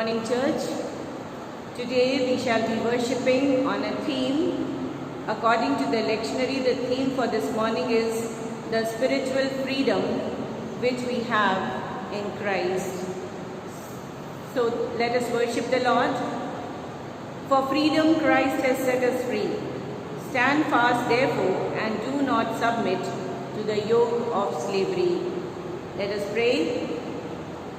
morning, church. Today we shall be worshipping on a theme. According to the lectionary, the theme for this morning is the spiritual freedom which we have in Christ. So let us worship the Lord. For freedom Christ has set us free. Stand fast therefore and do not submit to the yoke of slavery. Let us pray.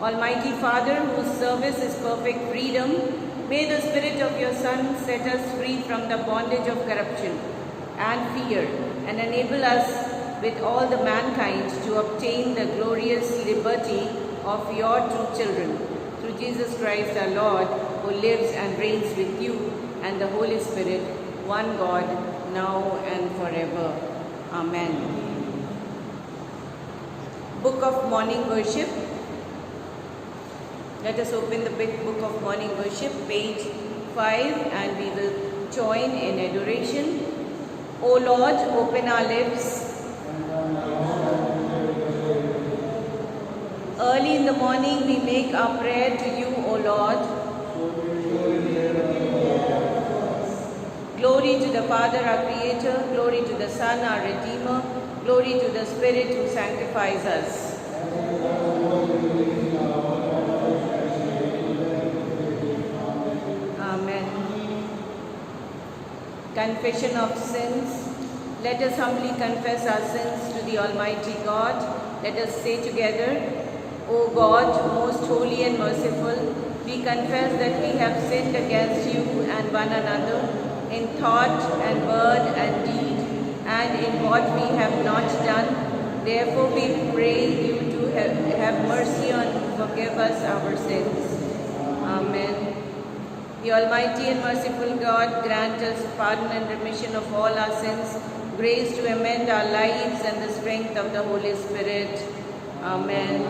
Almighty Father, whose service is perfect freedom, may the Spirit of your Son set us free from the bondage of corruption and fear and enable us with all the mankind to obtain the glorious liberty of your true children. Through Jesus Christ our Lord, who lives and reigns with you and the Holy Spirit, one God, now and forever. Amen. Book of Morning Worship. Let us open the big book of morning worship, page 5, and we will join in adoration. O Lord, open our lips. Early in the morning we make our prayer to you, O Lord. Glory to the Father, our Creator. Glory to the Son, our Redeemer. Glory to the Spirit who sanctifies us. Confession of sins. Let us humbly confess our sins to the Almighty God. Let us say together, O God, most holy and merciful, we confess that we have sinned against you and one another in thought and word and deed, and in what we have not done. Therefore we pray you to have mercy and forgive us our sins. Amen. The Almighty and merciful God grant us pardon and remission of all our sins, grace to amend our lives, and the strength of the Holy Spirit. Amen.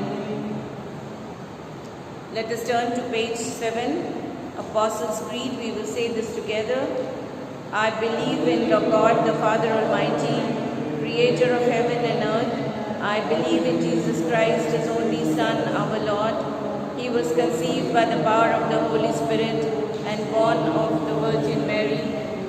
Let us turn to page 7, Apostles' Creed. We will say this together. I believe in God, the Father Almighty, creator of heaven and earth. I believe in Jesus Christ, his only Son, our Lord. He was conceived by the power of the Holy Spirit and born of the Virgin Mary.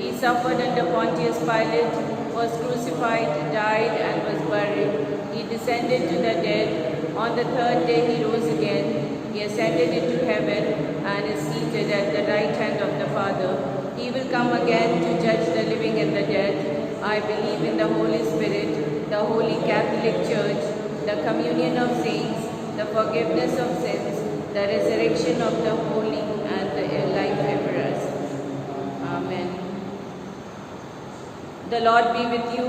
He suffered under Pontius Pilate, was crucified, died, and was buried. He descended to the dead. On the third day he rose again. He ascended into heaven and is seated at the right hand of the Father. He will come again to judge the living and the dead. I believe in the Holy Spirit, the Holy Catholic Church, the communion of saints, the forgiveness of sins, the resurrection of the holy, and the life everlasting. Amen. The Lord be with you.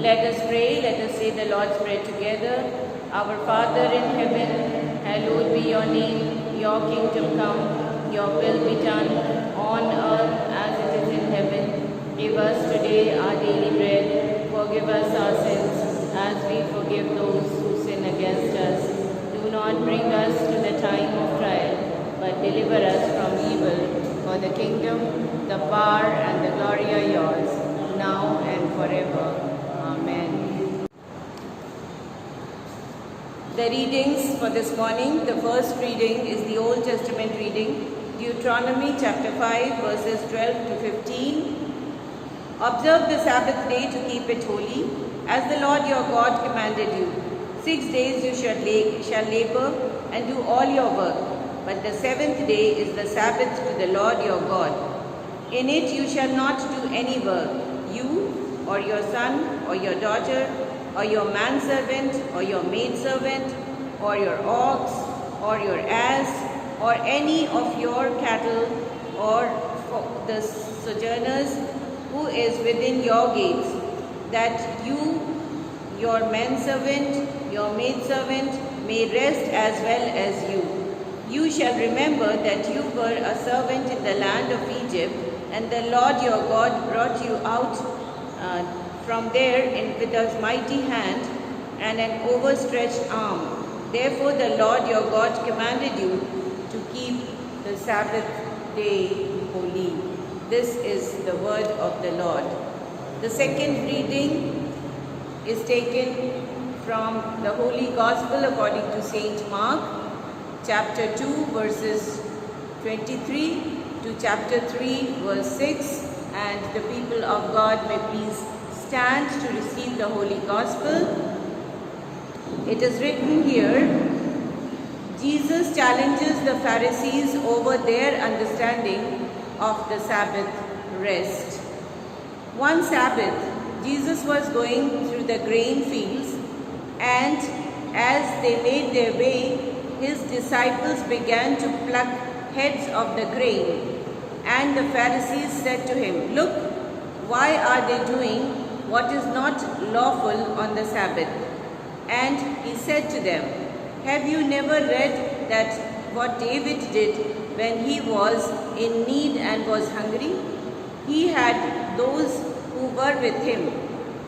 Let us pray. Let us say the Lord's Prayer together. Our Father in heaven, hallowed be your name. Your kingdom come. Your will be done on earth as it is in heaven. Give us today our daily bread. Forgive us our sins as we forgive those who sin against us. Do not bring us to the time of trial, but deliver us from evil. For the kingdom, the power, and the glory are yours, now and forever. Amen. The readings for this morning. The first reading is the Old Testament reading, Deuteronomy chapter 5, verses 12 to 15. Observe the Sabbath day to keep it holy, as the Lord your God commanded you. 6 days you shall labor and do all your work, but the seventh day is the Sabbath to the Lord your God. In it you shall not do any work, you or your son or your daughter or your manservant or your maidservant or your ox or your ass or any of your cattle or the sojourners who is within your gates, that you, your manservant, your maidservant may rest as well as you. You shall remember that you were a servant in the land of Egypt, and the Lord your God brought you out from there with a mighty hand and an overstretched arm. Therefore the Lord your God commanded you to keep the Sabbath day holy. This is the word of the Lord. The second reading is taken from the Holy Gospel according to Saint Mark, chapter 2 verses 23 to chapter 3 verse 6, and the people of God may please stand to receive the Holy Gospel. It is written here, Jesus challenges the Pharisees over their understanding of the Sabbath rest. One Sabbath, Jesus was going through the grain fields, and as they made their way, his disciples began to pluck heads of the grain. And the Pharisees said to him, "Look, why are they doing what is not lawful on the Sabbath?" And he said to them, "Have you never read that what David did when he was in need and was hungry? He had those who were with him,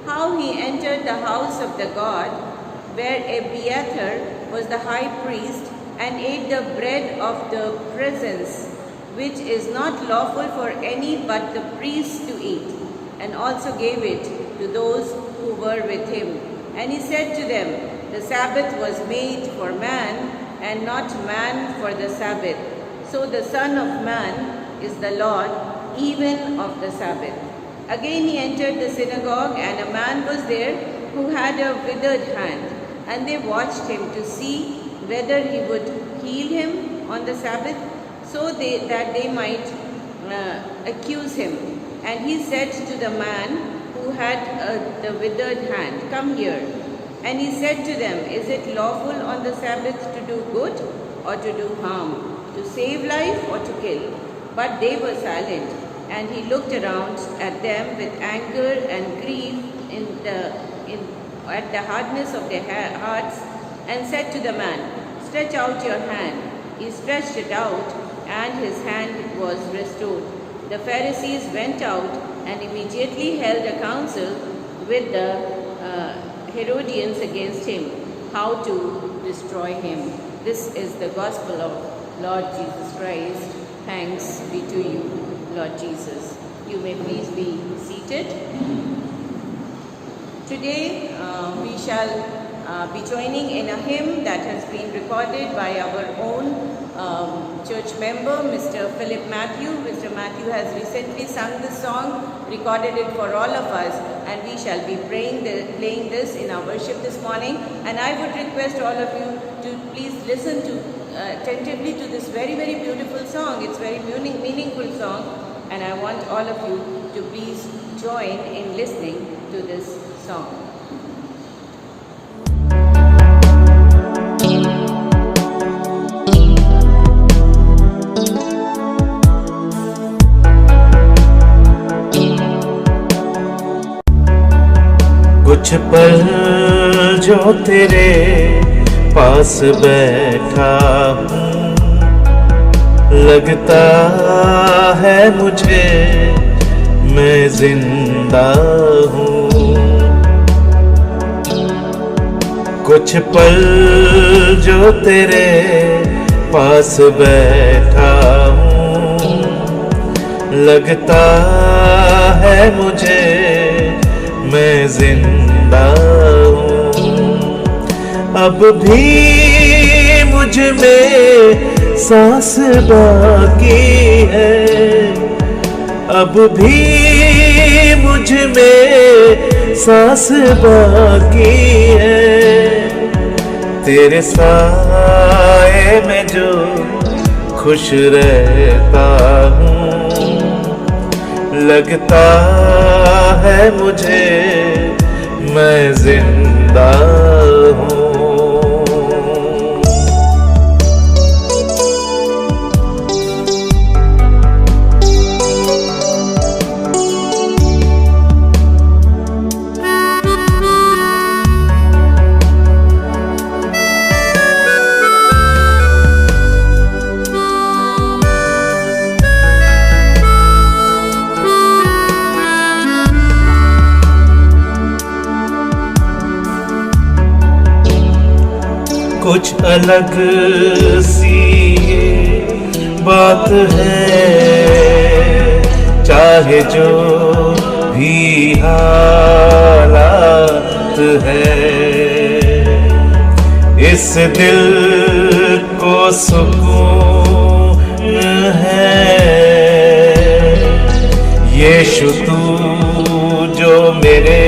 how he entered the house of the God, where Abiathar was the high priest, and ate the bread of the presence, which is not lawful for any but the priests to eat, and also gave it to those who were with him. And he said to them, the Sabbath was made for man, and not man for the Sabbath. So the Son of Man is the Lord even of the Sabbath." Again he entered the synagogue, and a man was there who had a withered hand. And they watched him to see whether he would heal him on the Sabbath, so that they might accuse him. And he said to the man who had the withered hand, "Come here." And he said to them, "Is it lawful on the Sabbath to do good or to do harm, to save life or to kill?" But they were silent. And he looked around at them with anger and grief at the hardness of their hearts, and said to the man, "Stretch out your hand." He stretched it out, and his hand was restored. The Pharisees went out and immediately held a council with the Herodians against him, how to destroy him. This is the gospel of Lord Jesus Christ. Thanks be to you, Lord Jesus. You may please be seated. Today we shall be joining in a hymn that has been recorded by our own church member, Mr. Philip Matthew. Mr. Matthew has recently sung this song, recorded it for all of us, and we shall be playing this in our worship this morning. And I would request all of you to please listen to attentively to this very, very beautiful song. It's a very meaningful song, and I want all of you to please join in listening to this song. कुछ पल जो तेरे पास बैठा हूँ, लगता है मुझे मैं जिंदा हूँ। कुछ पल जो तेरे पास बैठा हूँ, लगता है मुझे मैं जिंदा हूँ। अब भी मुझ में सांस बाकी है, अब भी मुझ में सांस बाकी है। तेरे साए में जो खुश रहता हूँ, लगता है मुझे मैं जिंदा हूँ। कुछ अलग सी ये बात है, चाहे जो भी हालात है, इस दिल को सुकून है। यीशु तू जो मेरे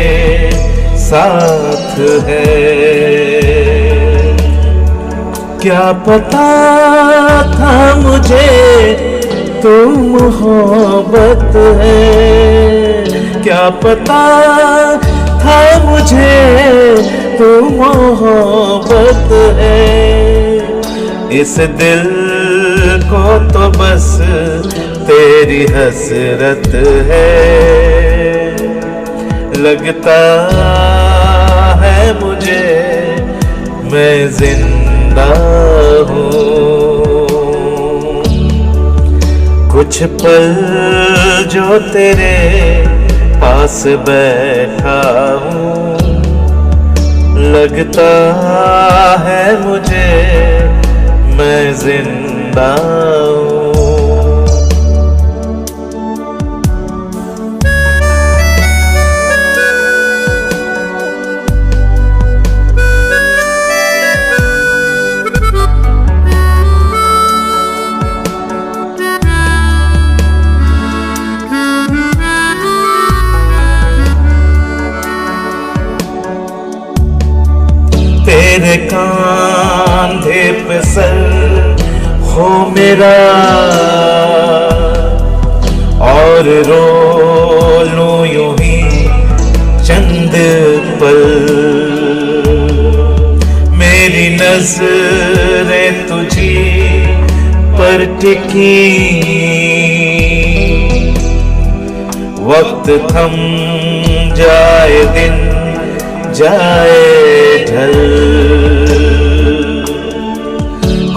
साथ है। क्या पता था मुझे तू मोहब्बत है। क्या पता था मुझे तू मोहब्बत है। इस दिल को तो बस तेरी हसरत है। लगता है मुझे मैं जिंदा हूँ। कुछ पल जो तेरे पास बैठा हूँ, लगता है मुझे मैं जिंदा हूँ। तेरे कांधे पे सर हो मेरा और रो लूं यूं ही चंद पल। मेरी नजरें तुझी पर टिकी, वक्त थम जाए दिन जाए ढल।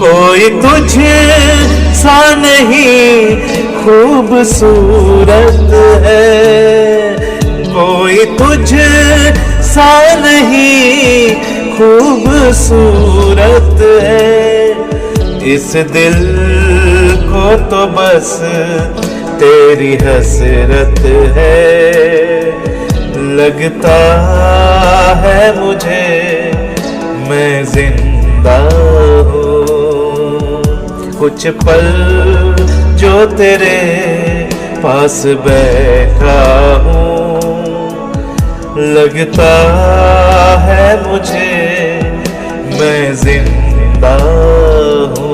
कोई तुझे सा नहीं खूबसूरत है। कोई तुझे सा नहीं खूबसूरत है। इस दिल को तो बस तेरी हसरत है। लगता है मुझे मैं जिंदा हूँ। कुछ पल जो तेरे पास बैठा हूँ, लगता है मुझे मैं जिंदा हूँ।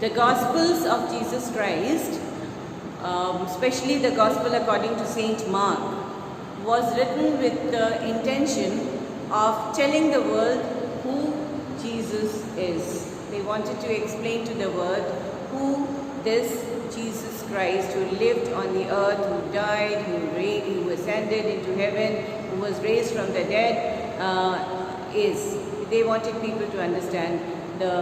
The Gospels of Jesus Christ, especially the Gospel according to Saint Mark, was written with the intention of telling the world who Jesus is. They wanted to explain to the world who this Jesus Christ, who lived on the earth, who died, who ascended into heaven, who was raised from the dead, is. They wanted people to understand the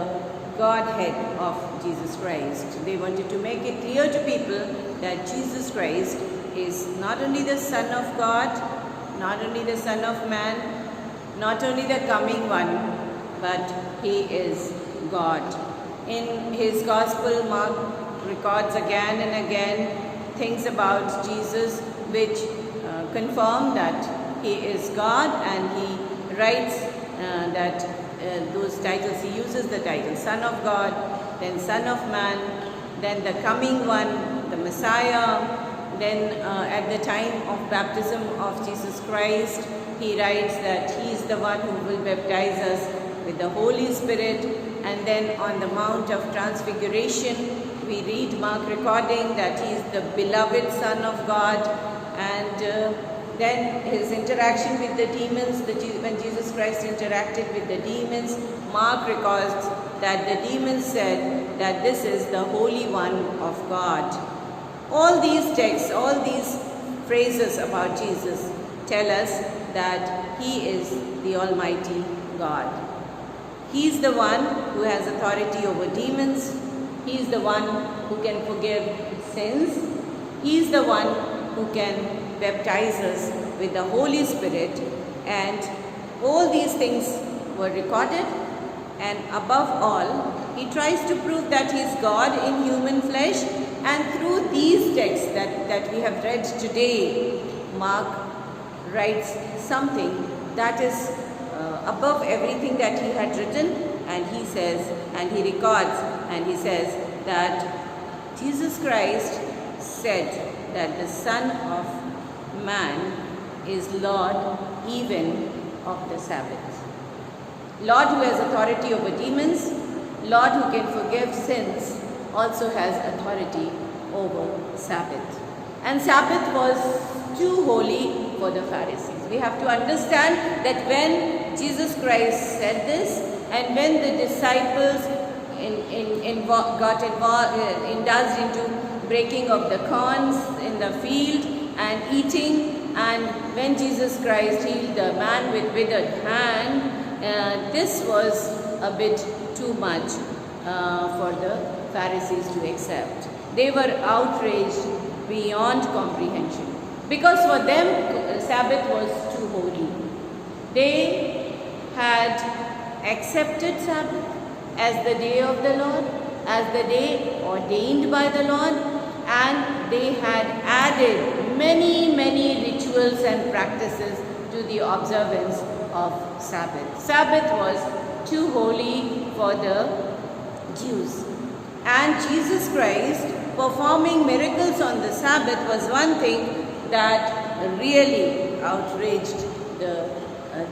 Godhead of Jesus Christ. They wanted to make it clear to people that Jesus Christ is not only the Son of God, not only the Son of Man, not only the coming one, but He is God. In his Gospel, Mark records again and again things about Jesus which confirm that He is God, and he writes that those titles, he uses the title Son of God, then Son of Man, then the coming one, the Messiah. Then at the time of baptism of Jesus Christ, he writes that he is the one who will baptize us with the Holy Spirit. And then on the Mount of Transfiguration, we read Mark recording that he is the beloved Son of God. And then his interaction with the demons, when Jesus Christ interacted with the demons, Mark records that the demons said that this is the Holy One of God. All these texts, all these phrases about Jesus tell us that He is the Almighty God. He is the one who has authority over demons. He is the one who can forgive sins. He is the one who can baptize us with the Holy Spirit, and all these things were recorded, and above all, he tries to prove that he is God in human flesh, and through these texts that we have read today, Mark writes something that is above everything that he had written, and he says, and he records, and he says that Jesus Christ said that the Son of Man is Lord even of the Sabbath. Lord who has authority over demons, Lord who can forgive sins, also has authority over Sabbath. And Sabbath was too holy for the Pharisees. We have to understand that when Jesus Christ said this, and when the disciples got indulged into breaking of the corns in the field and eating, and when Jesus Christ healed the man with withered hand, this was a bit too much for the Pharisees to accept. They were outraged beyond comprehension, because for them Sabbath was too holy. They had accepted Sabbath as the day of the Lord, as the day ordained by the Lord, and they had added many rituals and practices to the observance of Sabbath. Sabbath was too holy for the Jews. And Jesus Christ performing miracles on the Sabbath was one thing that really outraged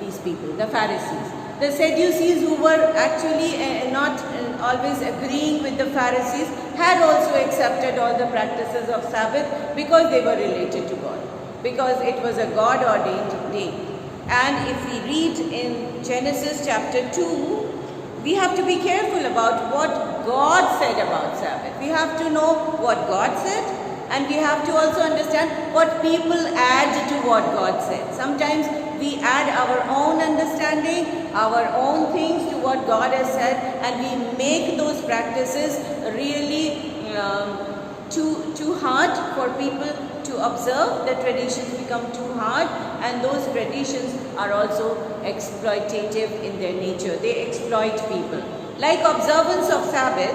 these people, the Pharisees. The Sadducees, who were actually not always agreeing with the Pharisees, had also accepted all the practices of Sabbath because they were related to God, because it was a God-ordained day. And if we read in Genesis chapter 2, we have to be careful about what God said about Sabbath. We have to know what God said, and we have to also understand what people add to what God said. Sometimes we add our own understanding, our own things to what God has said, and we make those practices really too hard for people to observe. The traditions become too hard, and those traditions are also exploitative in their nature. They exploit people. Like observance of Sabbath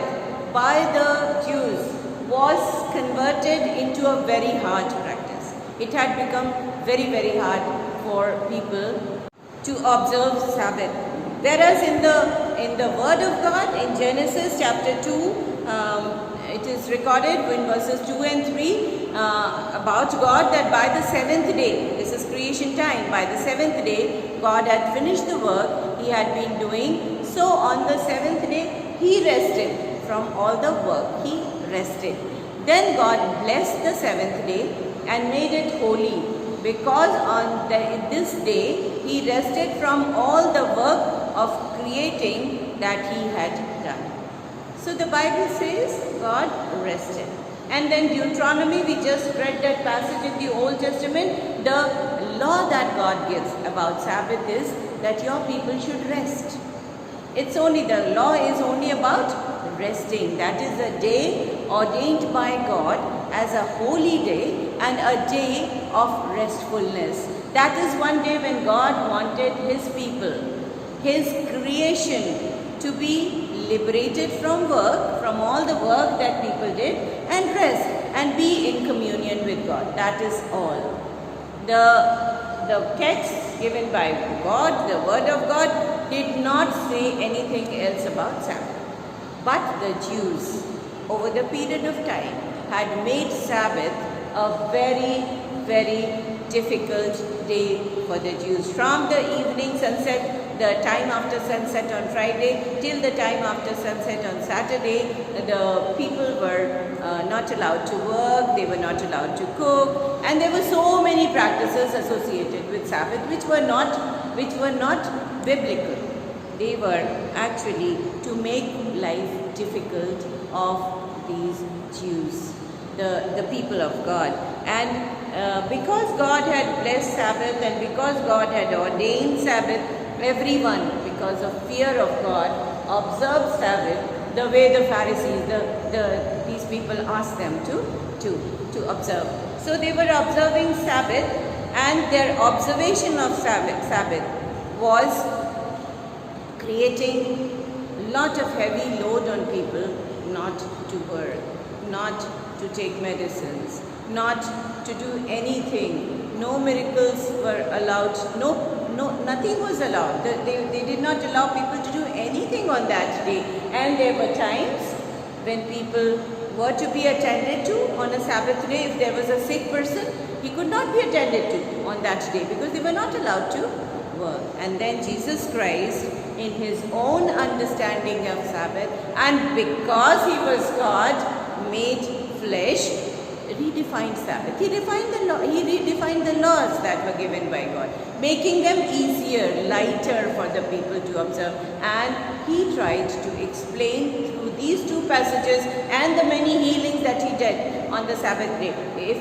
by the Jews was converted into a very hard practice. It had become very hard for people to observe Sabbath. Whereas in the Word of God, in Genesis chapter 2, it is recorded in verses 2 and 3 about God, that by the seventh day, this is creation time, by the seventh day, God had finished the work He had been doing. So on the seventh day, He rested from all the work. He rested. Then God blessed the seventh day and made it holy, because on this day He rested from all the work of creating that He had done. So the Bible says God rested. And then Deuteronomy, we just read that passage in the Old Testament. The law that God gives about Sabbath is that your people should rest. It's only, the law is only about resting. That is a day ordained by God as a holy day and a day of restfulness. That is one day when God wanted His people, His creation, to be liberated from work, from all the work that people did, and rest and be in communion with God. That is all. The text given by God, the Word of God, did not say anything else about Sabbath. But the Jews, over the period of time, had made Sabbath a very difficult day for the Jews. From the evening sunset, the time after sunset on Friday, till the time after sunset on Saturday, the people were not allowed to work, they were not allowed to cook, and there were so many practices associated with Sabbath which were not biblical. They were actually to make life difficult of these Jews, the people of God. And because God had blessed Sabbath, and because God had ordained Sabbath, everyone, because of fear of God, observed Sabbath the way the Pharisees, these people asked them to. to observe. So they were observing Sabbath, and their observation of Sabbath was creating lot of heavy load on people not to work, not to take medicines, not to do anything. No miracles were allowed. Nothing was allowed. They did not allow people to do anything on that day. And there were times when people were to be attended to on a Sabbath day. If there was a sick person, he could not be attended to on that day because they were not allowed to work. And then Jesus Christ, in his own understanding of Sabbath, and because he was God, made flesh, redefined Sabbath. He redefined the laws that were given by God, making them easier, lighter for the people to observe. And he tried to explain through these two passages and the many healings that he did on the Sabbath day. If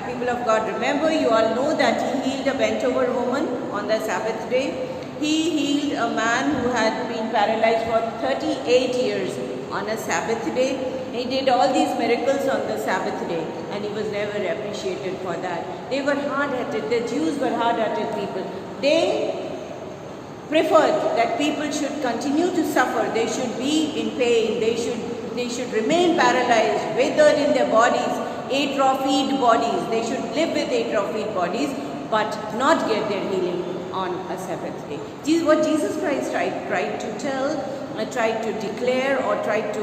people of God remember, you all know that he healed a bent over woman on the Sabbath day. He healed a man who had been paralyzed for 38 years on a Sabbath day. He did all these miracles on the Sabbath day, and he was never appreciated for that. They were hard-headed. The Jews were hard-headed people. They preferred that people should continue to suffer. They should be in pain. They should remain paralyzed, withered in their bodies, atrophied bodies. They should live with atrophied bodies, but not get their healing on a Sabbath day. What Jesus Christ tried to tell, tried to declare, or tried to,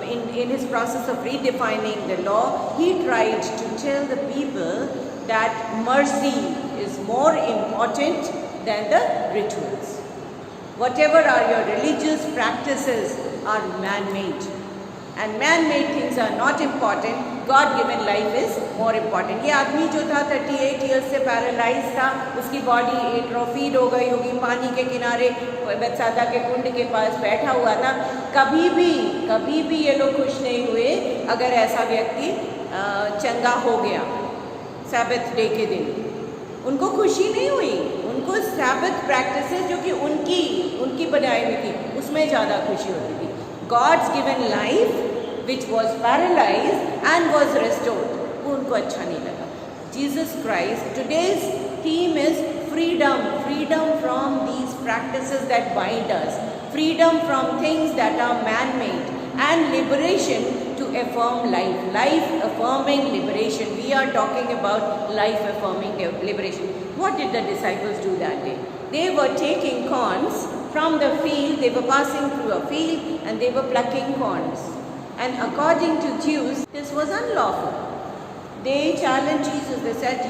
in his process of redefining the law, he tried to tell the people that mercy is more important than the rituals. Whatever are your religious practices are man-made, and man-made things are not important. God-given life is more important. ये आदमी जो था 38 years से paralyse था, उसकी body एट्रोफीड हो गई होगी, पानी के किनारे बेतसादा के कुंड के पास बैठा हुआ था. कभी भी ये लोग खुश नहीं हुए अगर ऐसा व्यक्ति चंगा हो गया सैबथ डे के दिन. उनको खुशी नहीं हुई. उनको सैबथ प्रैक्टिसेस जो कि उनकी बनाई हुई थी, उसमें ज़्यादा खुशी होती थी. God's given life which was paralyzed and was restored, वो उनको अच्छा नहीं लगा. Jesus Christ, today's theme is freedom from these practices that bind us, freedom from things that are man-made, and liberation to affirm life affirming liberation. We are talking about life affirming liberation. What did the disciples do that day? They were taking corns from the field. They were passing through a field and they were plucking corns. And according to Jews, this was unlawful. They challenged Jesus. They said,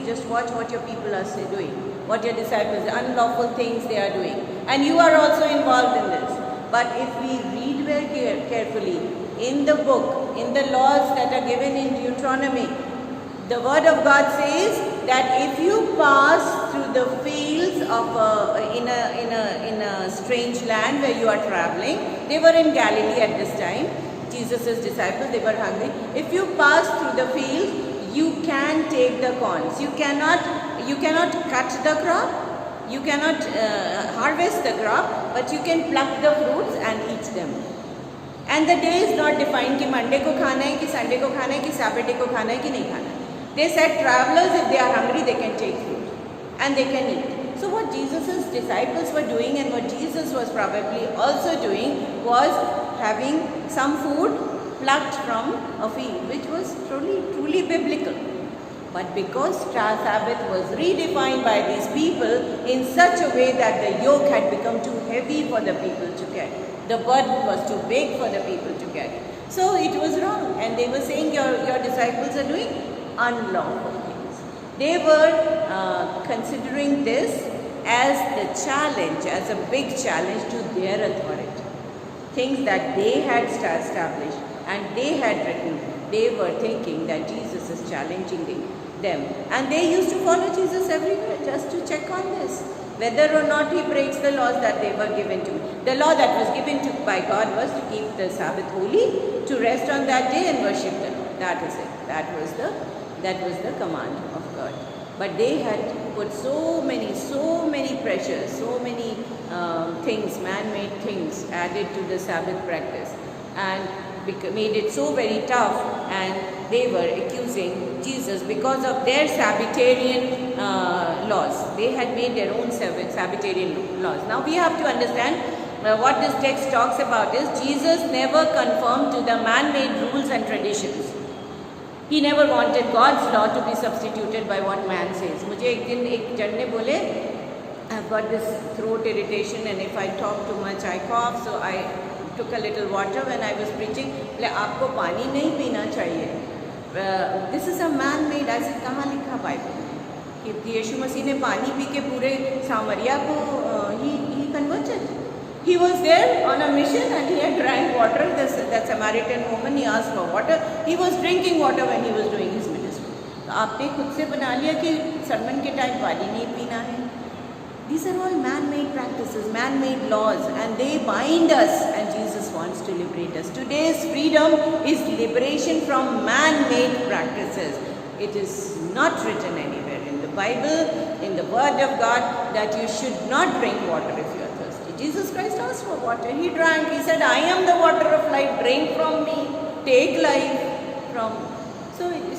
just watch what your people are doing, what your disciples, unlawful things they are doing. And you are also involved in this. But if we read very carefully in the book, in the laws that are given in Deuteronomy, the word of God says that if you pass through the fields of in a strange land where you are traveling, they were in Galilee at this time, Jesus' disciples, they were hungry. If you pass through the field, you can take the corns. You cannot cut the crop, you cannot harvest the crop, but you can pluck the fruits and eat them. And the day is not defined कि Monday को खाना है, कि Sunday को खाना है, कि Saturday को खाना है, कि नहीं खाना है. They said travelers, if they are hungry, they can take food and they can eat. So what Jesus' disciples were doing, and what Jesus was probably also doing, was having some food plucked from a field, which was truly biblical. But because Sabbath was redefined by these people in such a way that the yoke had become too heavy for the people to carry, the burden was too big for the people to carry. So it was wrong, and they were saying your disciples are doing unlawful things. They were considering this as the challenge, as a big challenge to their authority. Things that they had established and they had written, they were thinking that Jesus is challenging them. And they used to follow Jesus everywhere just to check on this, whether or not he breaks the laws that they were given to. The law that was given to by God was to keep the Sabbath holy, to rest on that day and worship the Lord. That is it. That was the command of God. But they had put so many pressures, so many things, man-made things added to the Sabbath practice, and made it so very tough, and they were accusing Jesus because of their Sabbatarian laws. They had made their own Sabbatarian laws. Now we have to understand what this text talks about is Jesus never conformed to the man-made rules and traditions. He never wanted God's law to be substituted by what man says. मुझे एक दिन एक जन ने बोले, I've got this throat irritation and if I talk too much I cough, so I took a little water when I was preaching. बोले आपको पानी नहीं पीना चाहिए. This is a man-made. ऐसे कहाँ लिखा बाइबल में कि यीशु मसीह ने पानी पी के पूरे सामरिया को he converted. He was there on a mission and he had drank water. That Samaritan woman, he asked for water. He was drinking water when he was doing his ministry. तो आपने खुद से बना लिया कि सरमन के टाइम पानी नहीं पीना है. These are all man-made practices, man-made laws, and they bind us, and Jesus wants to liberate us. Today's freedom is liberation from man-made practices. It is not written anywhere in the Bible, in the Word of God, that you should not drink water if you are thirsty. Jesus Christ asked for water. He drank. He said, I am the water of life. Drink from me. Take life from me.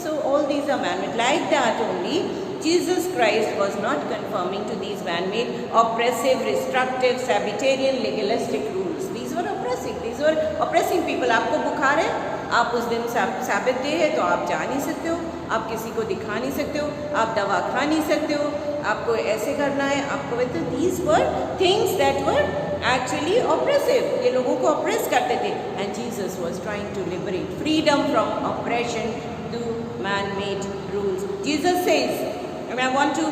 So all these are man-made. Like that only, Jesus Christ was not conforming to these man-made, oppressive, restrictive, Sabbatarian, legalistic rules. These were oppressing. These were oppressing people. आपको बुखार है, आप उस दिन साबित day है तो आप जा नहीं सकते हो, आप किसी को दिखा नहीं सकते हो, आप दवा खा नहीं सकते हो, आपको ऐसे करना है, आपको तो these were things that were actually oppressive. ये लोगों को oppress करते थे. And Jesus was trying to liberate freedom from oppression to man-made rules. Jesus says, and I want to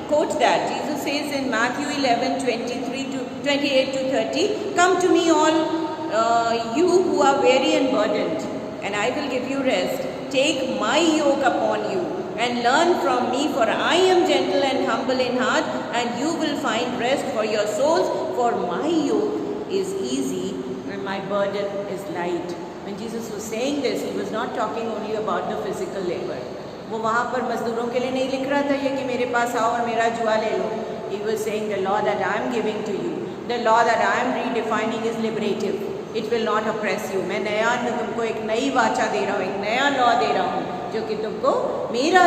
quote that. Jesus says in Matthew 11:28 to 30, come to me all you who are weary and burdened, and I will give you rest. Take my yoke upon you and learn from me, for I am gentle and humble in heart, and you will find rest for your souls, for my yoke is easy and my burden is light. When Jesus was saying this, he was not talking only about the physical labor. वो वहाँ पर मजदूरों के लिए नहीं लिख रहा था ये कि मेरे पास आओ और मेरा जुआ ले लो. He was saying the law that I am giving to you, the law that I am redefining is liberative. It will not oppress you. मैं नया तुमको एक नई वाचा दे रहा हूँ, एक नया लॉ दे रहा हूँ जो कि तुमको मेरा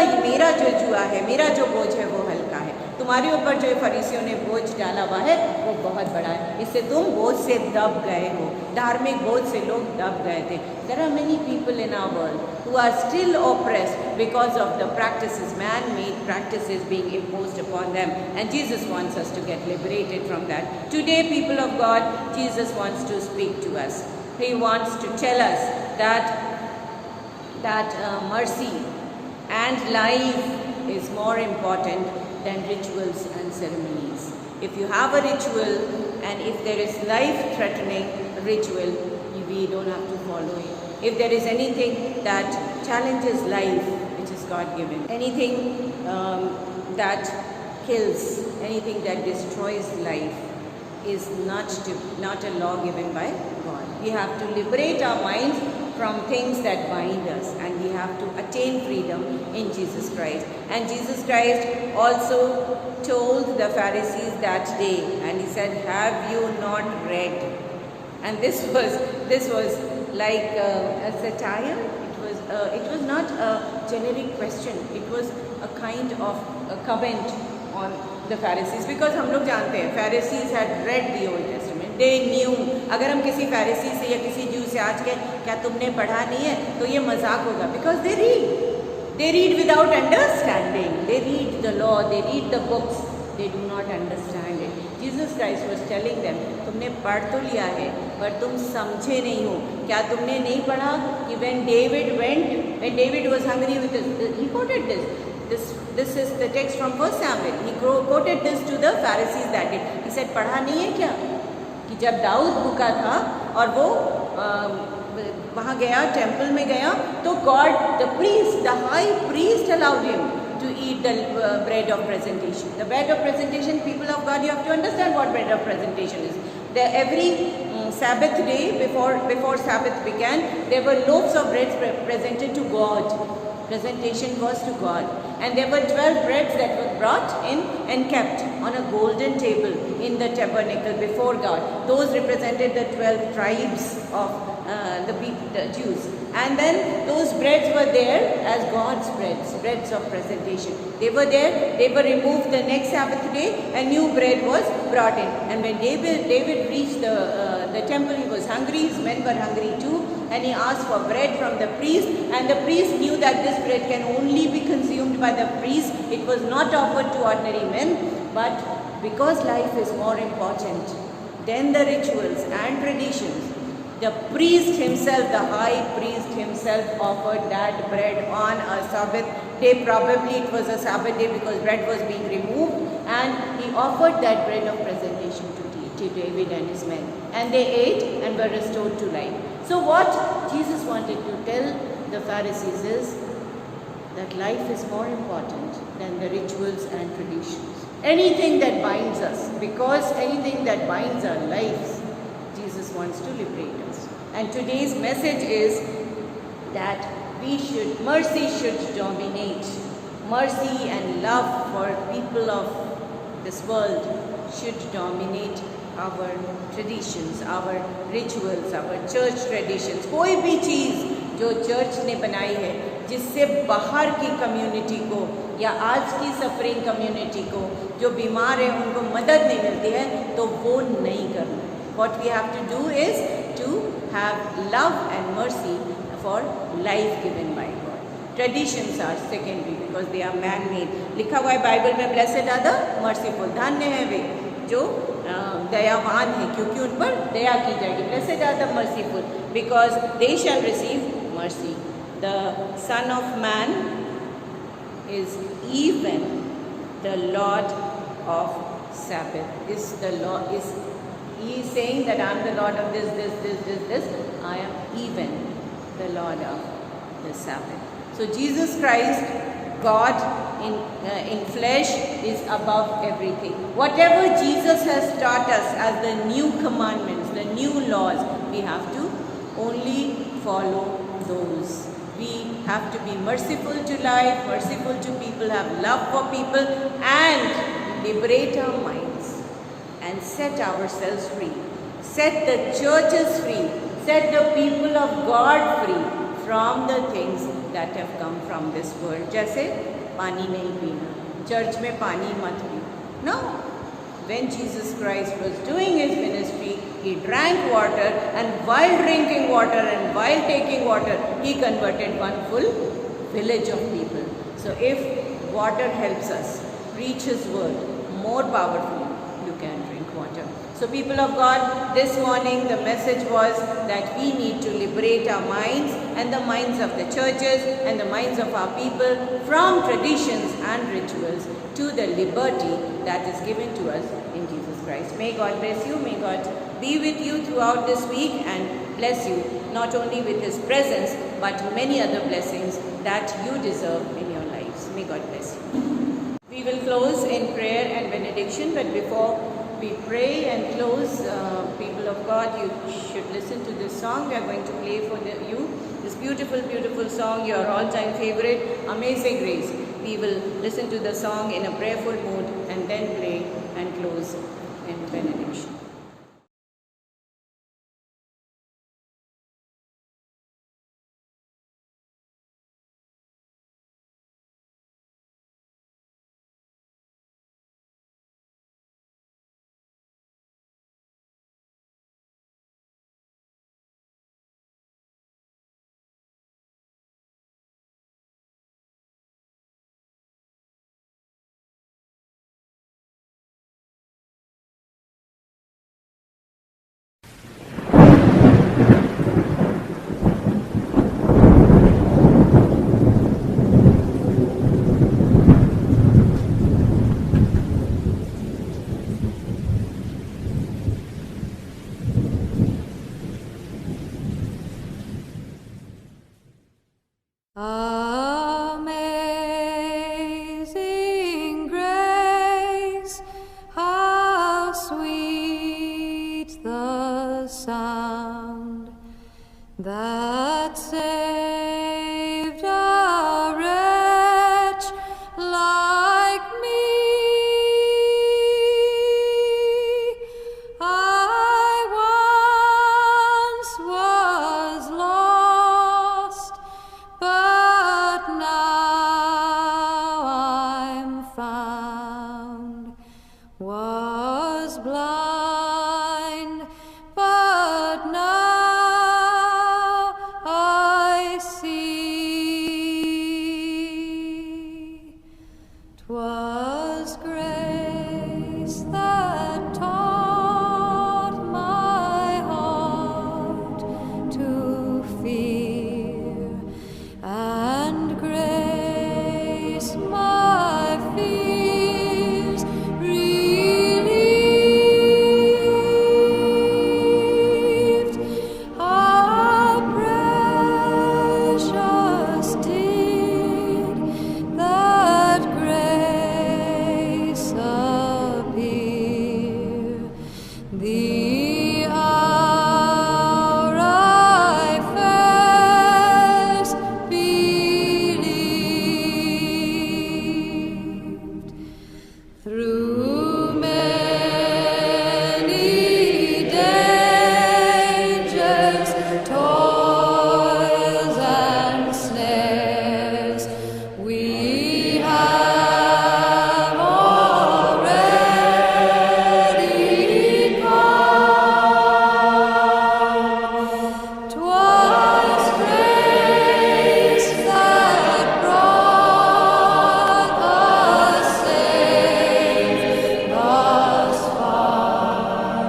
जो जुआ है, मेरा जो बोझ है वो हल्का है. तुम्हारे ऊपर जो फरीसियों ने बोझ डाला हुआ है वो बहुत बड़ा है. इससे तुम बोझ से दब गए हो. धार्मिक बोझ से लोग दब गए थे. There are many people in our world who are still oppressed because of the practices, man-made practices being imposed upon them. And Jesus wants us to get liberated from that. Today, people of God, Jesus wants to speak to us. He wants to tell us that mercy and life is more important than rituals and ceremonies. If you have a ritual and if there is life-threatening ritual, we don't have to follow it. If there is anything that challenges life, which is God-given, anything that kills, anything that destroys life, is not a law given by God. We have to liberate our minds from things that bind us, and we have to attain freedom in Jesus Christ. And Jesus Christ also told the Pharisees that day, and he said, have you not read? And this was like a satire. It was not a generic question. It was a kind of a comment on the Pharisees, because हम लोग जानते हैं Pharisees had read the Old Testament. They knew. अगर हम किसी Pharisee से या किसी Jew से आज के क्या तुमने पढ़ा नहीं है तो ये मजाक होगा, because they read without understanding. They read the law, they read the books, they do not understand it. Jesus Christ was telling them, तुमने पढ़ तो लिया है पर तुम समझे नहीं हो. क्या तुमने नहीं पढ़ा कि when David was hungry with this, he quoted this is the text from 1 Samuel. He quoted this to the Pharisees that day. He said, पढ़ा नहीं है क्या कि जब दाऊद भूखा था और वो वहाँ गया, टेम्पल में गया, तो God, the high priest allowed him to eat the bread of presentation. The bread of presentation, people of God, you have to understand what bread of presentation is. Every Sabbath day, before Sabbath began, there were loaves of bread presented to God. Presentation was to God. And there were 12 breads that were brought in and kept on a golden table in the tabernacle before God. Those represented the 12 tribes of the Jews. And then those breads were there as God's breads of presentation. They were there, they were removed the next Sabbath day, and new bread was brought in. And when David reached the temple, he was hungry, his men were hungry too, and he asked for bread from the priest, and the priest knew that this bread can only be consumed by the priest. It was not offered to ordinary men, but because life is more important than the rituals and traditions, the priest himself, the high priest himself, offered that bread on a Sabbath day. Probably it was a Sabbath day because bread was being removed, and he offered that bread of presentation to David and his men. And they ate and were restored to life. So what Jesus wanted to tell the Pharisees is that life is more important than the rituals and traditions. Anything that binds us, because anything that binds our lives, Jesus wants to liberate us. And today's message is that mercy should dominate. Mercy and love for people of this world should dominate our traditions, our rituals, our church traditions. कोई भी चीज़ जो church ने बनाई है जिससे बाहर की community को या आज की सफरिंग कम्युनिटी को, जो बीमार है उनको मदद नहीं मिलती है, तो वो नहीं करना है. What we have to do is to have love and mercy for life given by God. Traditions are secondary because they are man-made. लिखा हुआ है बाइबल में, blessed are the merciful. धन्य है वे जो दयावान है क्योंकि उन पर दया की जाएगी. Blessed are the merciful because they shall receive mercy. The Son of Man is even the Lord of Sabbath. He is saying that I am the Lord of this. I am even the Lord of the Sabbath. So Jesus Christ, God in flesh, is above everything. Whatever Jesus has taught us as the new commandments, the new laws, we have to only follow those. We have to be merciful to life, merciful to people, have love for people, and liberate our minds and set ourselves free. Set the churches free. Set the people of God free from the things that have come from this world. जैसे पानी नहीं पीना, church में पानी मत P. No. When Jesus Christ was doing his ministry, he drank water, and while drinking water and while taking water, he converted one full village of people. So if water helps us preach his word more powerfully, you can drink water. So people of God, this morning the message was that we need to liberate our minds and the minds of the churches and the minds of our people from traditions and rituals to the liberty that is given to us in Jesus Christ. May God bless you. May God be with you throughout this week and bless you not only with his presence but many other blessings that you deserve in your lives. May God bless you. We will close in prayer and benediction, but before we pray and close, people of God, you should listen to this song. We are going to play for you this beautiful, beautiful song, your all-time favorite, Amazing Grace. We will listen to the song in a prayerful mood and then pray and close in benediction. Amazing grace, how sweet the sound that saved a wretch like me. I once was lost, The hour I first believed, through many dangers, toils and snares, we have already come. 'Twas grace that brought us safe thus far,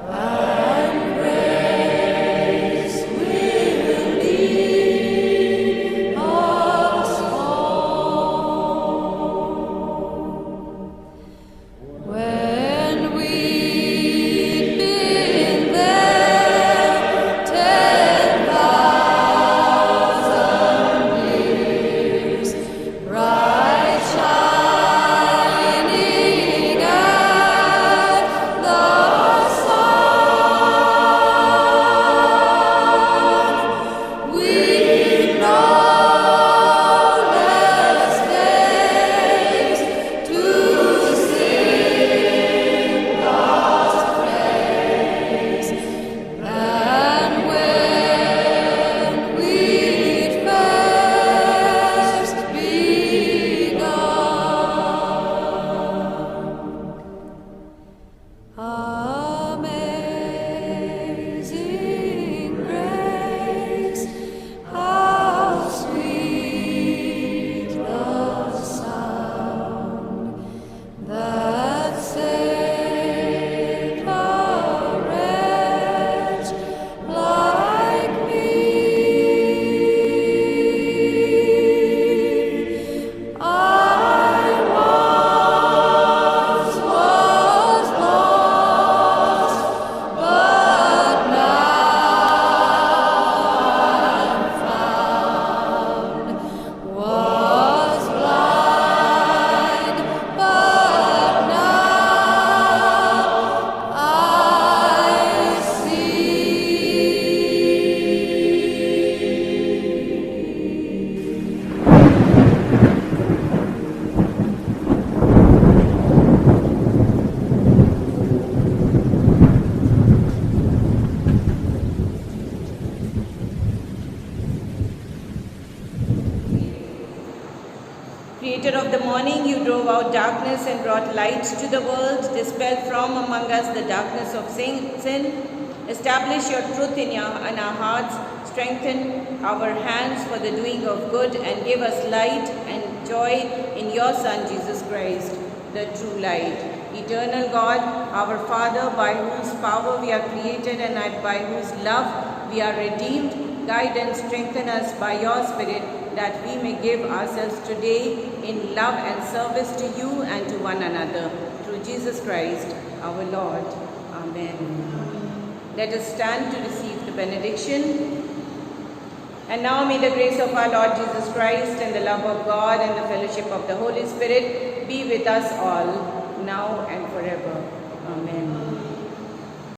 and grace will lead us home. When we've been there 10,000 years, bright shining as the sun, we've no less days to sing God's praise than when we'd first begun. Amazing grace, how sweet the sound that saved a wretch like me. I once was lost, but now I'm found. Was blind, but now I see. Creator of the morning, you drove out darkness and brought light to the world. Dispel from among us the darkness of sin. Establish your truth in our hearts. Strengthen our hands for the doing of good, and give us light and joy in your Son, Jesus Christ, the true light. Eternal God, our Father, by whose power we are created and by whose love we are redeemed, guide and strengthen us by your Spirit, that we may give ourselves today in love and service to you and to one another. Through Jesus Christ, our Lord. Amen. Let us stand to receive the benediction. And now may the grace of our Lord Jesus Christ and the love of God and the fellowship of the Holy Spirit be with us all, now and forever. Amen.